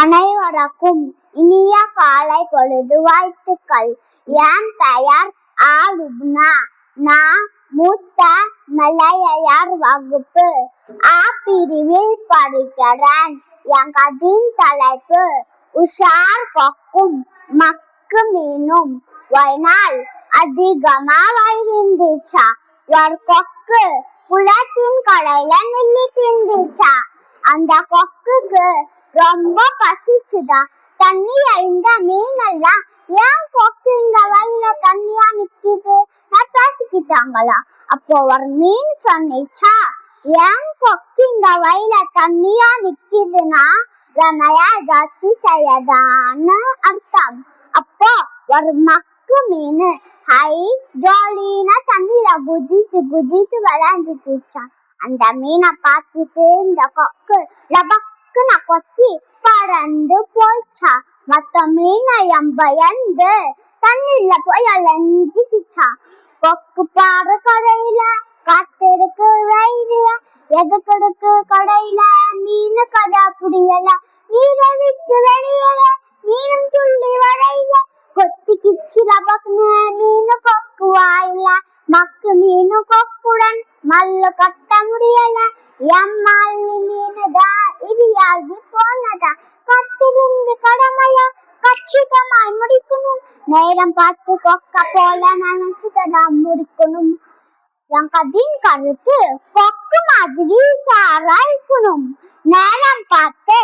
அனைவருக்கும் இனிய காலை பொழுது வாழ்த்துக்கள். என் பெயர் லுப்னா. நான் மூத்த மழலையர் வகுப்பு ஆ பிரிவில் படிக்கிறேன். என் கதையின் தலைப்பு உஷார் கொக்கும் மக்கு மீனும். ஒரு நாள் அதிகமா வயிறு இருந்துச்சா. ஒரு கொக்கு குளத்தின் கரையில நின்னுட்டு இருந்துச்சா. அந்த கொக்குக்கு ரொம்ப பசிச்சுதா. தண்ணியில இந்த மீனெல்லாம் ஏன் கொக்கு இந்த வயல்ல தண்ணியா நிக்குது பேசிக்கிட்டாங்களா. அப்போ ஒரு மீன் சொன்னிச்சா, ஏன் கொக்கு இந்த வயல்ல தண்ணியா நிக்குதுன்னா ரமையா ஏதாச்சும் செய்யதான்னு அர்த்தம். அப்போ ஒரு மக்கு மீன் ஜாலின்னு தண்ணியில குதித்து குதித்து விளையாண்டுச்சா. அந்த மீனை பார்த்துட்டு இந்த கொக்கு லபக்குன்னு கொத்தி பறந்து போயிச்சா. மத்த மீனையும் பயந்து தண்ணியில போய் அலைஞ்சுக்கிச்சா. கொக்கு பாரு கடையில காத்திருக்கு வயிறுல, எதுக்கெடுக்கு கடையில மீனு கதை புரியல. நீரை விட்டு வெளியல மீனும் துள்ளி வரையில, கொத்திக்கிச்சு லபக்குன்னு மீனு கொக்கு வாயில. மக்கு மீனு கொக்குடன் மல்லு கட்ட முடியல. எம்மாளி மீனுதான் இடியாகி போனதா. கத்திருந்து கடமைய கச்சிதமாய் முடிக்கணும். நேரம் பார்த்து கொக்க போல நினைச்சதான் முடிக்கணும். என் கதையின் கருத்து கொக்கு மாதிரி உஷாரா இருக்கணும். நேரம் பார்த்து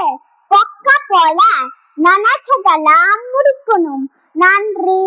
கொக்க போல நினைச்சதெல்லாம் முடிக்கணும். நன்றி.